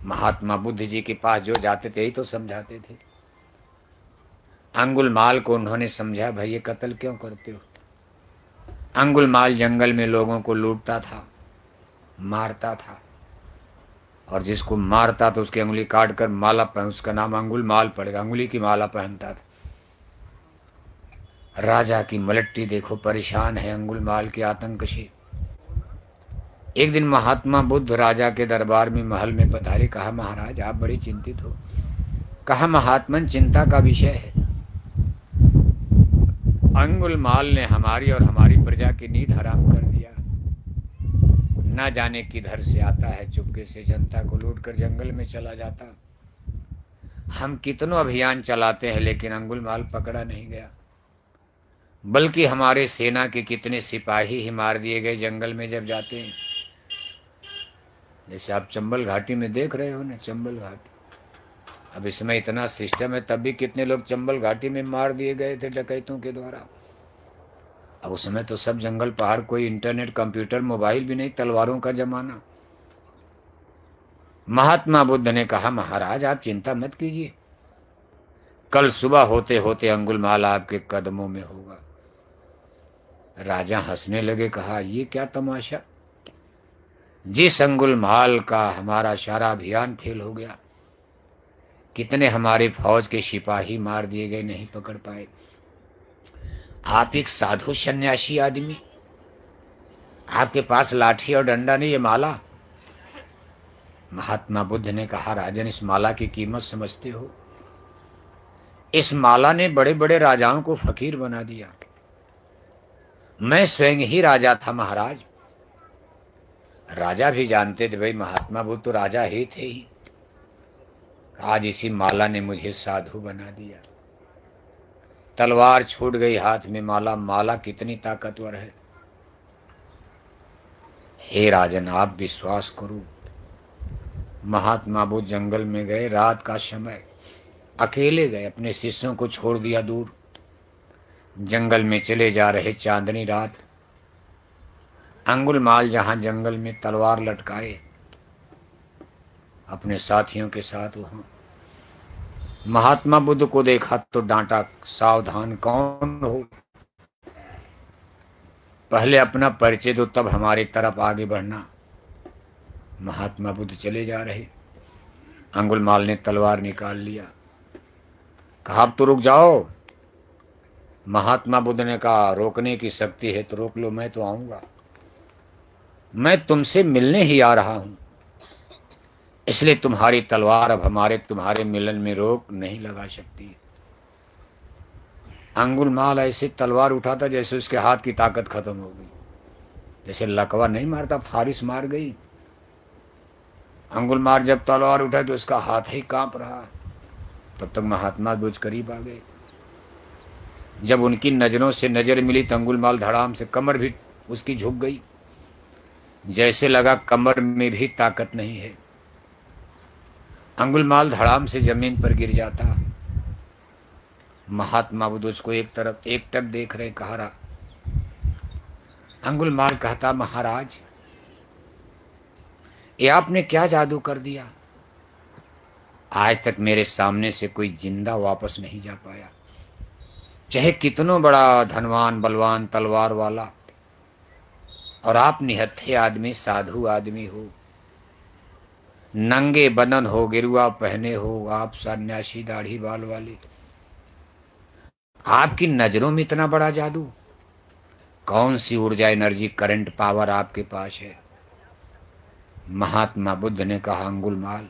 महात्मा बुद्ध जी के पास जो जाते थे यही तो समझाते थे। अंगुलमाल को उन्होंने समझा, भाई ये कत्ल क्यों करते हो। अंगुलमाल जंगल में लोगों को लूटता था, मारता था, और जिसको मारता तो उसकी अंगुली काट कर माला पहन, उसका नाम अंगुलमाल पड़ेगा, अंगुली की माला पहनता था। राजा की मलट्टी देखो, परेशान है अंगुलमाल के आतंक से। एक दिन महात्मा बुद्ध राजा के दरबार में महल में पधारे। कहा, महाराज आप बड़े चिंतित हो। कहा, महात्मन चिंता का विषय है। अंगुलमाल ने हमारी और हमारी प्रजा की नींद हराम कर दिया। न जाने किधर से आता है, चुपके से जनता को लूट कर जंगल में चला जाता। हम कितनों अभियान चलाते हैं लेकिन अंगुलमाल पकड़ा नहीं गया, बल्कि हमारे सेना के कितने सिपाही ही मार दिए गए जंगल में जब जाते हैं। जैसे आप चंबल घाटी में देख रहे हो ना, चंबल घाटी, अब इसमें इतना सिस्टम है, तब भी कितने लोग चंबल घाटी में मार दिए गए थे डकैतों के द्वारा। अब उसमें तो सब जंगल पहाड़, कोई इंटरनेट कंप्यूटर मोबाइल भी नहीं, तलवारों का जमाना। महात्मा बुद्ध ने कहा, महाराज आप चिंता मत कीजिए, कल सुबह होते होते अंगुलमाल आपके कदमों में होगा। राजा हंसने लगे। कहा, ये क्या तमाशा, जिस अंगुलमाल का हमारा सारा अभियान फेल हो गया, कितने हमारे फौज के सिपाही मार दिए गए, नहीं पकड़ पाए। आप एक साधु सन्यासी आदमी, आपके पास लाठी और डंडा नहीं, ये माला। महात्मा बुद्ध ने कहा, राजन इस माला की कीमत समझते हो? इस माला ने बड़े बड़े राजाओं को फकीर बना दिया। मैं स्वयं ही राजा था महाराज। राजा भी जानते थे भाई महात्मा बुद्ध तो राजा ही थे ही। आज इसी माला ने मुझे साधु बना दिया। तलवार छूट गई हाथ में, माला, माला कितनी ताकतवर है। हे राजन आप विश्वास करो। महात्मा बुद्ध जंगल में गए, रात का समय, अकेले गए, अपने शिष्यों को छोड़ दिया दूर। जंगल में चले जा रहे, चांदनी रात। अंगुलमाल जहां जंगल में तलवार लटकाए अपने साथियों के साथ, वहां महात्मा बुद्ध को देखा तो डांटा, सावधान, कौन हो, पहले अपना परिचय दो तब हमारी तरफ आगे बढ़ना। महात्मा बुद्ध चले जा रहे, अंगुलमाल ने तलवार निकाल लिया। कहा, अब तो रुक जाओ। महात्मा बुद्ध ने कहा, रोकने की शक्ति है तो रोक लो, मैं तो आऊंगा, मैं तुमसे मिलने ही आ रहा हूं, इसलिए तुम्हारी तलवार अब हमारे तुम्हारे मिलन में रोक नहीं लगा सकती। अंगुलमाल ऐसे तलवार उठाता जैसे उसके हाथ की ताकत खत्म हो गई, जैसे लकवा नहीं मारता, फारिस मार गई। अंगुलमाल जब तलवार उठा तो उसका हाथ ही कांप रहा। तब तक महात्मा बुद्ध करीब आ गए। जब उनकी नजरों से नजर मिली तो अंगुलमाल धड़ाम से, कमर भी उसकी झुक गई, जैसे लगा कमर में भी ताकत नहीं है। अंगुलमाल धड़ाम से जमीन पर गिर जाता। महात्मा बुद्ध उसको एक तरफ एकटक देख रहे। कहा रहा, अंगुलमाल कहता, महाराज ये आपने क्या जादू कर दिया, आज तक मेरे सामने से कोई जिंदा वापस नहीं जा पाया, चाहे कितनों बड़ा धनवान बलवान तलवार वाला, और आप निहत्थे आदमी, साधु आदमी हो, नंगे बदन हो, गिरुआ पहने हो, आप सन्यासी दाढ़ी बाल वाले, आपकी नजरों में इतना बड़ा जादू, कौन सी ऊर्जा, एनर्जी, करंट, पावर आपके पास है। महात्मा बुद्ध ने कहा, अंगुलमाल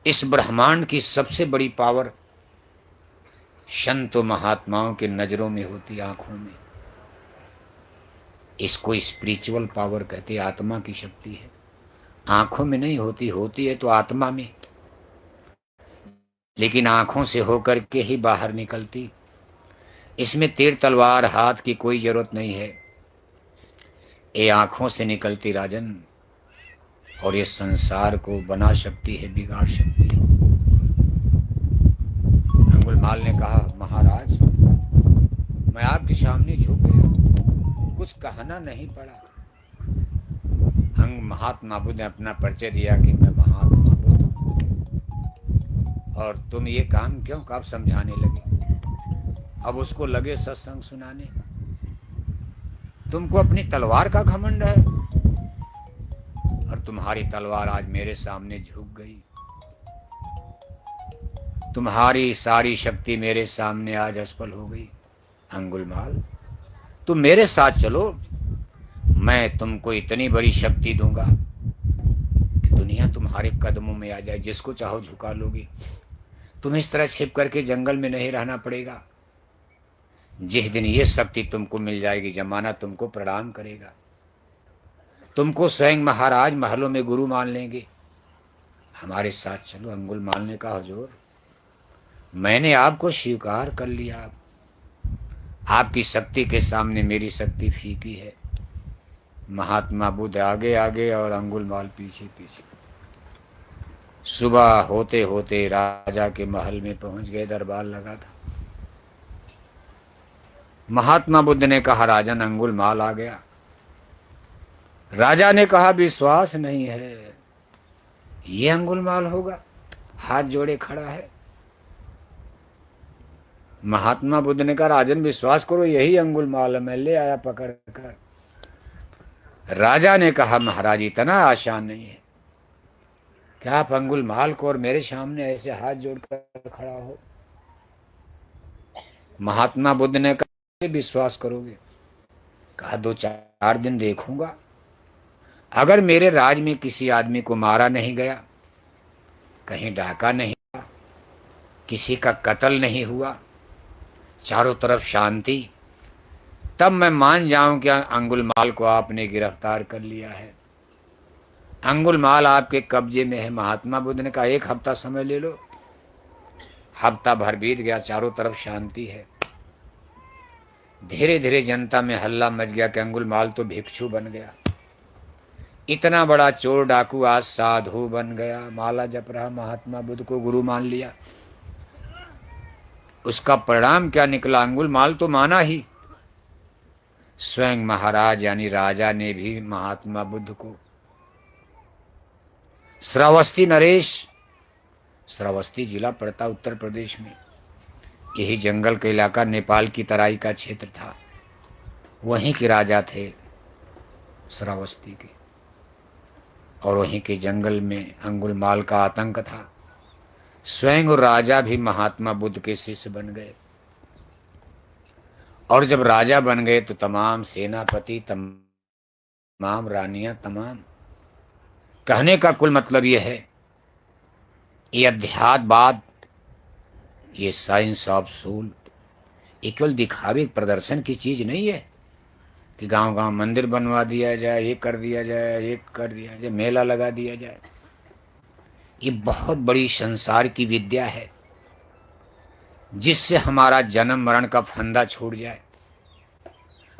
इस ब्रह्मांड की सबसे बड़ी पावर संतों महात्माओं के नजरों में होती, आंखों में। इसको स्पिरिचुअल पावर कहते, आत्मा की शक्ति है। आंखों में नहीं होती, होती है तो आत्मा में, लेकिन आंखों से होकर के ही बाहर निकलती। इसमें तीर तलवार हाथ की कोई जरूरत नहीं है, ये आंखों से निकलती राजन, और ये संसार को बना सकती है, बिगाड़ सकती है। अंगुलमाल ने कहा, महाराज मैं आपके सामने झुक गया, कुछ कहना नहीं पड़ा। महात्मा बुद्ध ने अपना परिचय दिया कि मैं महात्मा और तुम ये काम क्यों कब समझाने लगे? अब उसको लगे सत्संग सुनाने। तुमको अपनी तलवार का घमंड है, और तुम्हारी तलवार आज मेरे सामने झुक गई। तुम्हारी सारी शक्ति मेरे सामने आज असफल हो गई। अंगुलमाल, तुम मेरे साथ चलो, मैं तुमको इतनी बड़ी शक्ति दूंगा कि दुनिया तुम्हारे कदमों में आ जाए, जिसको चाहो झुका लोगे। तुम्हें इस तरह छिप करके जंगल में नहीं रहना पड़ेगा। जिस दिन ये शक्ति तुमको मिल जाएगी, जमाना तुमको प्रणाम करेगा। तुमको स्वयं महाराज महलों में गुरु मान लेंगे। हमारे साथ चलो। अंगुलमाल ने कहा, हुजूर, मैंने आपको स्वीकार कर लिया। आपकी शक्ति के सामने मेरी शक्ति फीकी है। महात्मा बुद्ध आगे आगे और अंगुलमाल पीछे पीछे। सुबह होते होते राजा के महल में पहुंच गए। दरबार लगा था। महात्मा बुद्ध ने कहा, राजन, अंगुलमाल आ गया। राजा ने कहा, विश्वास नहीं है, ये अंगुलमाल होगा? हाथ जोड़े खड़ा है। महात्मा बुद्ध ने कहा, राजन, विश्वास करो, यही अंगुलमाल है, मैं ले आया पकड़ कर। राजा ने कहा, महाराज, इतना आसान नहीं है क्या आप अंगुलमाल को और मेरे सामने ऐसे हाथ जोड़कर खड़ा हो? महात्मा बुद्ध ने कहा, विश्वास करोगे? कहा, 2-4 दिन देखूंगा। अगर मेरे राज में किसी आदमी को मारा नहीं गया, कहीं डाका नहीं हुआ, किसी का कत्ल नहीं हुआ, चारों तरफ शांति, तब मैं मान जाऊं कि अंगुलमाल को आपने गिरफ्तार कर लिया है, अंगुलमाल आपके कब्जे में है। महात्मा बुद्ध ने कहा, 1 हफ्ता समय ले लो। हफ्ता भर बीत गया, चारों तरफ शांति है। धीरे धीरे जनता में हल्ला मच गया कि अंगुलमाल तो भिक्षु बन गया, इतना बड़ा चोर डाकू आज साधु बन गया, माला जप रहा, महात्मा बुद्ध को गुरु मान लिया। उसका परिणाम क्या निकला? अंगुलमाल तो माना ही। स्वयं महाराज यानी राजा ने भी महात्मा बुद्ध को, श्रावस्ती नरेश, श्रावस्ती जिला पड़ता उत्तर प्रदेश में, यही जंगल का इलाका, नेपाल की तराई का क्षेत्र था, वहीं के राजा थे श्रावस्ती के, और वहीं के जंगल में अंगुलमाल का आतंक था। स्वयं राजा भी महात्मा बुद्ध के शिष्य बन गए, और जब राजा बन गए तो तमाम सेनापति, तमाम रानियां, तमाम, कहने का कुल मतलब यह है, ये अध्यात्मवाद, ये साइंस ऑफ सोल, ये केवल दिखावे प्रदर्शन की चीज नहीं है कि गांव गांव मंदिर बनवा दिया जाए, ये कर दिया जाए, ये कर दिया जाए, मेला लगा दिया जाए। ये बहुत बड़ी संसार की विद्या है, जिससे हमारा जन्म मरण का फंदा छूट जाए,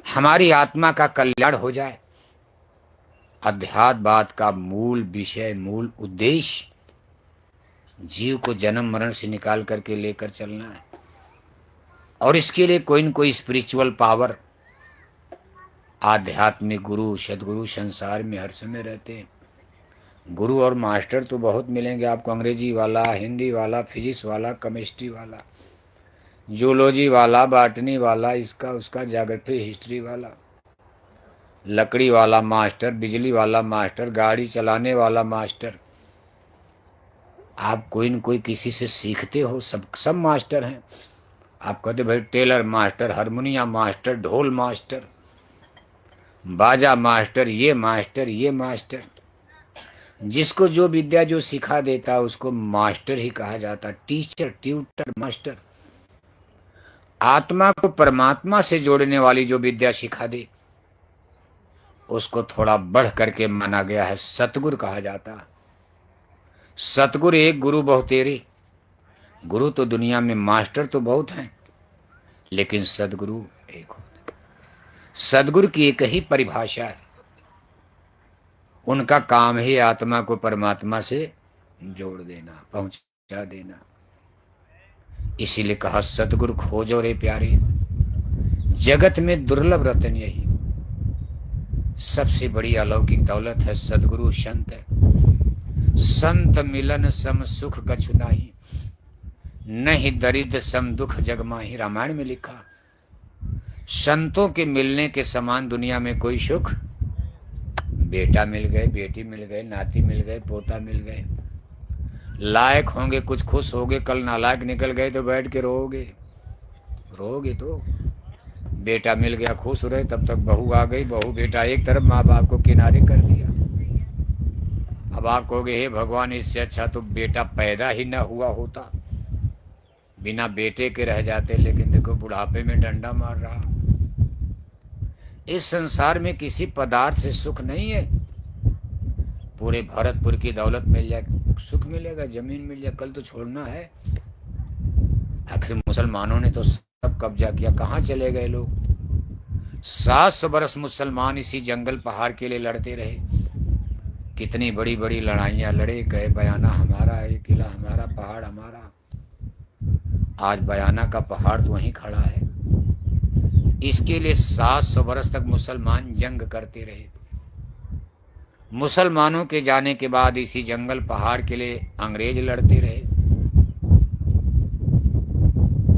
हमारी आत्मा का कल्याण हो जाए। अध्यात्मवाद का मूल विषय, मूल उद्देश्य जीव को जन्म मरण से निकाल करके लेकर चलना है, और इसके लिए कोई न कोई स्पिरिचुअल पावर, आध्यात्मिक गुरु, सदगुरु संसार में हर समय रहते हैं। गुरु और मास्टर तो बहुत मिलेंगे आपको, अंग्रेजी वाला, हिंदी वाला, फिजिक्स वाला, केमिस्ट्री वाला, जूलॉजी वाला, बॉटनी वाला, इसका उसका, ज्योग्राफी हिस्ट्री वाला, लकड़ी वाला मास्टर, बिजली वाला मास्टर, गाड़ी चलाने वाला मास्टर। आप कोई न कोई किसी से सीखते हो, सब मास्टर हैं। आप कहते भाई टेलर मास्टर, हारमोनियम मास्टर, ढोल मास्टर, बाजा मास्टर, ये मास्टर, ये मास्टर। जिसको जो विद्या जो सिखा देता उसको मास्टर ही कहा जाता, टीचर, ट्यूटर, मास्टर। आत्मा को परमात्मा से जोड़ने वाली जो विद्या सिखा दे उसको थोड़ा बढ़ करके माना गया है, सतगुरु कहा जाता। सतगुरु एक, गुरु बहुतेरे। गुरु तो दुनिया में, मास्टर तो बहुत हैं, लेकिन सदगुरु एक होते। सदगुरु की एक ही परिभाषा है, उनका काम ही आत्मा को परमात्मा से जोड़ देना, पहुंचा देना। इसीलिए कहा, सतगुरु खोजो रे प्यारे, जगत में दुर्लभ रतन यही, सबसे बड़ी अलौकिक दौलत है सदगुरु संत है। संत मिलन सम सुख कछु नाही, नहीं दरिद्र सम दुख जग माही, रामायण में लिखा। संतों के मिलने के समान दुनिया में कोई सुख, बेटा मिल गए, बेटी मिल गए, नाती मिल गए, पोता मिल गए, लायक होंगे कुछ खुश होगे, कल नालायक निकल गए तो बैठ के रोओगे, रोओगे तो। बेटा मिल गया खुश रहे, तब तक बहू आ गई, बहू बेटा एक तरफ, माँ बाप को किनारे कर दिया। अब आप कहोगे हे भगवान, इससे अच्छा तो बेटा पैदा ही न हुआ होता, बिना बेटे के रह जाते। लेकिन देखो बुढ़ापे में डंडा मार रहा। इस संसार में किसी पदार्थ से सुख नहीं है। पूरे भरतपुर की दौलत मिल जाए सुख मिलेगा, जमीन मिल जाए, कल तो छोड़ना है। आखिर मुसलमानों ने तो सब कब्जा किया, कहाँ चले गए लोग? 700 बरस मुसलमान इसी जंगल पहाड़ के लिए लड़ते रहे। कितनी बड़ी बड़ी लड़ाइयाँ लड़े, गए बयाना हमारा है, किला हमारा, पहाड़ हमारा। आज बयाना का पहाड़ तो वहीं खड़ा है। इसके लिए 700 बरस तक मुसलमान जंग करते रहे। मुसलमानों के जाने के बाद इसी जंगल पहाड़ के लिए अंग्रेज लड़ते रहे।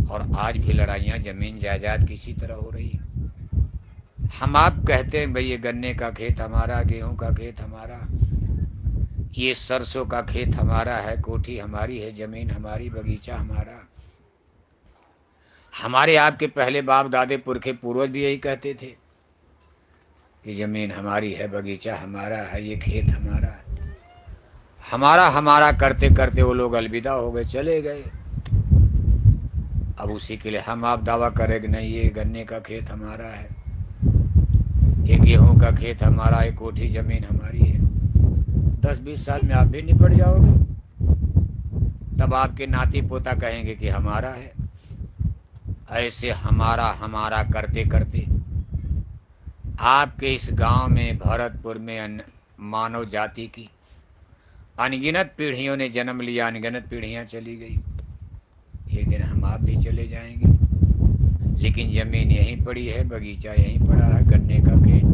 और आज भी लड़ाइयाँ जमीन जायदाद किसी तरह हो रही है। हम आप कहते हैं भाई ये गन्ने का खेत हमारा, गेहूं का खेत हमारा, ये सरसों का खेत हमारा है, कोठी हमारी है, जमीन हमारी, बगीचा हमारा। हमारे आपके पहले बाप दादे पुरखे पूर्वज भी यही कहते थे कि जमीन हमारी है, बगीचा हमारा है, ये खेत हमारा है। हमारा हमारा करते करते वो लोग अलविदा हो गए, चले गए। अब उसी के लिए हम आप दावा करें कि नहीं ये गन्ने का खेत हमारा है, ये गेहूं का खेत हमारा है, कोठी जमीन हमारी है। 10-20 साल में आप भी निपट जाओगे, तब आपके नाती पोता कहेंगे कि हमारा है। ऐसे हमारा हमारा करते करते आपके इस गांव में, भरतपुर में मानव जाति की अनगिनत पीढ़ियों ने जन्म लिया, अनगिनत पीढ़ियां चली गई। एक दिन हम आप भी चले जाएंगे, लेकिन जमीन यहीं पड़ी है, बगीचा यहीं पड़ा है, गन्ने का खेत,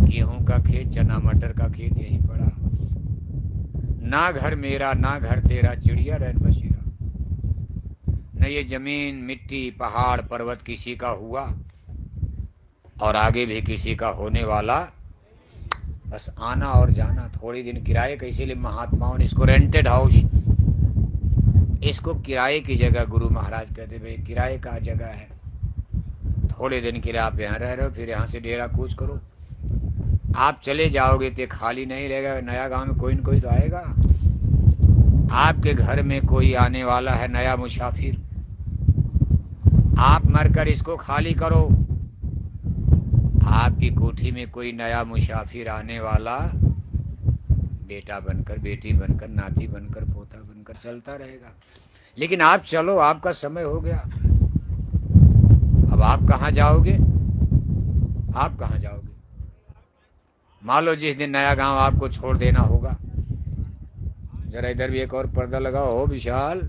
गेहूं का खेत, चना मटर का खेत यहीं पड़ा। ना घर मेरा ना घर तेरा, चिड़िया रैन बसेरा। न ये जमीन मिट्टी पहाड़ पर्वत किसी का हुआ और आगे भी किसी का होने वाला। बस आना और जाना, थोड़ी दिन किराए का। इसीलिए महात्माओं ने इसको रेंटेड हाउस, इसको किराए की जगह गुरु महाराज कहते भाई किराए का जगह है, थोड़े दिन के लिए आप यहाँ रह रहे हो, फिर यहाँ से डेरा कूच करो। आप चले जाओगे तो खाली नहीं रहेगा, नया गांव में कोई न कोई तो आएगा। आपके घर में कोई आने वाला है, नया मुसाफिर। आप मरकर इसको खाली करो, आपकी कोठी में कोई नया मुसाफिर आने वाला, बेटा बनकर, बेटी बनकर, नाती बनकर, पोता बनकर चलता रहेगा। लेकिन आप चलो, आपका समय हो गया। अब आप कहाँ जाओगे? आप कहाँ जाओगे? मान लो जिस दिन नया गांव आपको छोड़ देना होगा, जरा इधर भी एक और पर्दा लगाओ हो विशाल,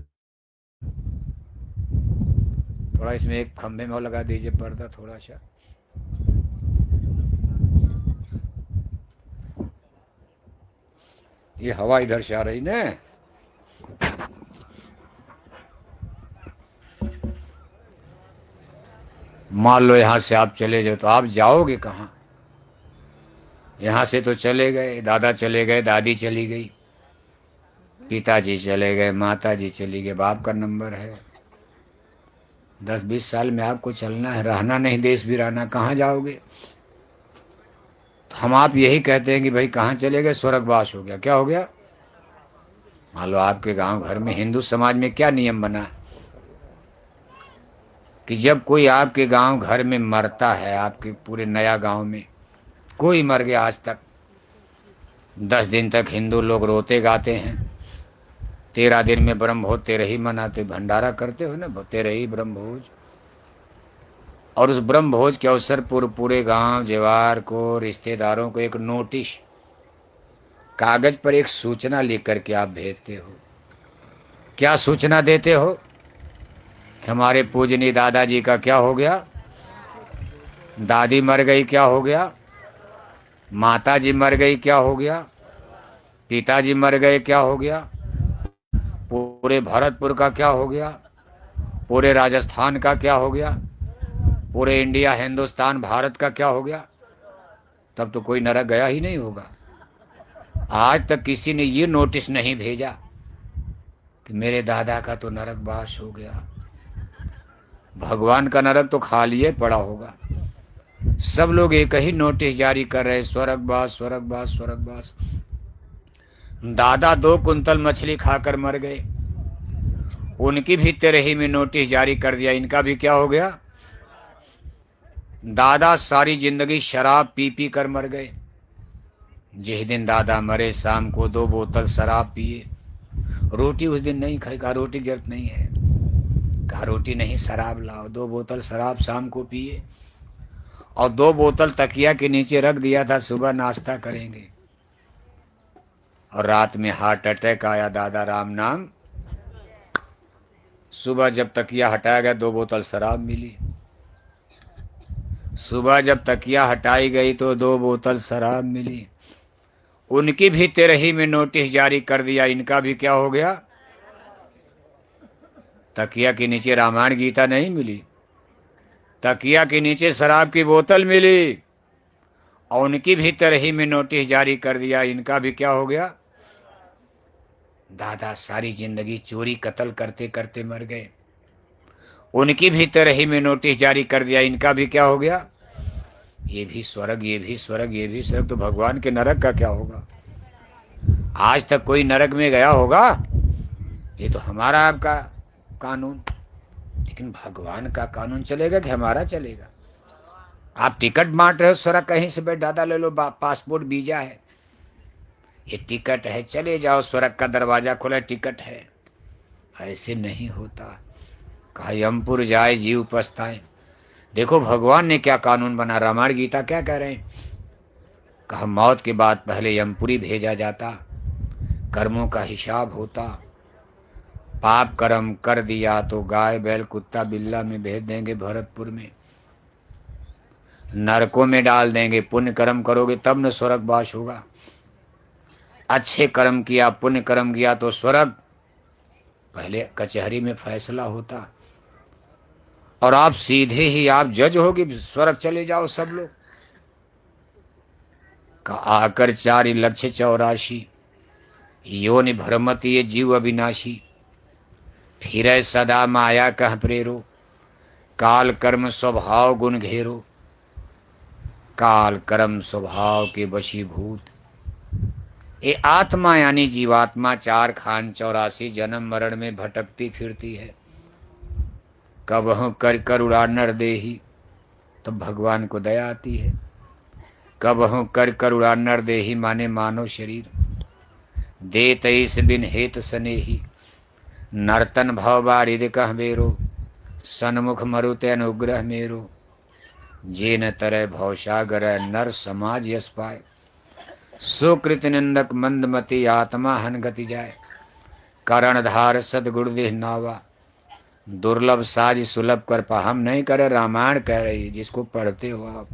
थोड़ा इसमें एक खंभे में और लगा दीजिए पर्दा थोड़ा सा। ये हवा इधर से आ रही ना। मान लो यहां से आप चले जाओ, तो आप जाओगे कहां? यहां से तो चले गए, दादा चले गए, दादी चली गई, पिताजी चले गए, माताजी चली गई, बाप का नंबर है। 10-20 साल में आपको चलना है, रहना नहीं, देश भी रहना, कहाँ जाओगे? तो हम आप यही कहते हैं कि भाई कहाँ चले गए? स्वर्गवास हो गया। क्या हो गया? मान लो आपके गांव घर में, हिंदू समाज में क्या नियम बना है कि जब कोई आपके गांव घर में मरता है, आपके पूरे नया गांव में कोई मर गया आज तक, 10 दिन तक हिंदू लोग रोते गाते हैं। 13 दिन में ब्रह्मभोज तेरही मनाते, भंडारा करते हो ना, तेरही ब्रह्मभोज। और उस ब्रह्मभोज के अवसर पर पूरे गांव जवार को, रिश्तेदारों को एक नोटिस, कागज पर एक सूचना लिख करके आप भेजते हो। क्या सूचना देते हो? हमारे पूजनीय दादाजी का क्या हो गया, दादी मर गई क्या हो गया, माताजी मर गई क्या हो गया, पिताजी मर गए क्या हो गया, पूरे भरतपुर का क्या हो गया। पूरे राजस्थान का क्या हो गया, पूरे इंडिया हिंदुस्तान भारत का क्या हो गया, तब तो कोई नरक गया ही नहीं होगा। आज तक किसी ने ये नोटिस नहीं भेजा कि मेरे दादा का तो नरकवास हो गया। भगवान का नरक तो खाली पड़ा होगा। सब लोग एक ही नोटिस जारी कर रहे, स्वर्गवास स्वर्गवास स्वर्गवास। दादा 2 कुंतल मछली खाकर मर गए, उनकी भी 13 में नोटिस जारी कर दिया, इनका भी क्या हो गया। दादा सारी जिंदगी शराब पी पी कर मर गए, जिस दिन दादा मरे शाम को 2 बोतल शराब पिए। रोटी उस दिन नहीं खाई, कहा रोटी की जरूरत नहीं है, कहा रोटी नहीं शराब लाओ। 2 बोतल शराब शाम को पिए और 2 बोतल तकिया के नीचे रख दिया था, सुबह नाश्ता करेंगे। और रात में हार्ट अटैक आया, दादा राम नाम। सुबह जब तकिया हटाया गया 2 बोतल शराब मिली। सुबह जब तकिया हटाई गई तो 2 बोतल शराब मिली। उनकी भी 13 में नोटिस जारी कर दिया, इनका भी क्या हो गया। तकिया के नीचे रामायण गीता नहीं मिली, तकिया के नीचे शराब की बोतल मिली और उनकी भी 13 में नोटिस जारी कर दिया, इनका भी क्या हो गया। दादा सारी जिंदगी चोरी कत्ल करते करते मर गए, उनकी भी 13 में नोटिस जारी कर दिया, इनका भी क्या हो गया। ये भी स्वर्ग, ये भी स्वर्ग, ये भी स्वर्ग। तो भगवान के नरक का क्या होगा। आज तक कोई नरक में गया होगा। ये तो हमारा आपका कानून, लेकिन भगवान का कानून चलेगा कि हमारा चलेगा। आप टिकट बांट रहे हो स्वर्ग, कहीं से भाई दादा ले लो, पासपोर्ट वीजा है, ये टिकट है, चले जाओ, स्वर्ग का दरवाजा खुला, टिकट है। ऐसे नहीं होता। कहा यमपुर जाए जीव पछताए। देखो भगवान ने क्या कानून बना, रामायण गीता क्या कह रहे हैं। कहा मौत के बाद पहले यमपुरी भेजा जाता, कर्मों का हिसाब होता। पाप कर्म कर दिया तो गाय बैल कुत्ता बिल्ला में भेज देंगे, भरतपुर में नरकों में डाल देंगे। पुण्य कर्म करोगे तब न स्वर्गवास होगा। अच्छे कर्म किया, पुण्य कर्म किया तो स्वर्ग। पहले कचहरी में फैसला होता और आप सीधे ही आप जज होगे, स्वर्ग चले जाओ सब लोग। का आकर 4,84,000 योनि भ्रमति ये जीव अविनाशी। फिर सदा माया कह प्रेरो, काल कर्म स्वभाव गुण घेरो। काल कर्म स्वभाव के वशीभूत ये आत्मा यानी जीवात्मा 4 खान 84 जन्म मरण में भटकती फिरती है। कबहु कर करुणा नर देही, तो भगवान को दया आती है। कबहु कर करुणा नर देही माने मानव शरीर, दे तईस बिन हेत सनेही। नर्तन भव बारिद कह बेरो, सन्मुख मरुते अनुग्रह मेरो। जे न तरह भवसागर नर समाज यश पाए, सुकृत निंदक मंदमती आत्मा हन गति जाए। करणधार सदगुरु देह नावा, दुर्लभ साज सुलभ कर पा। हम नहीं करे, रामायण कह रही है, जिसको पढ़ते हो आप।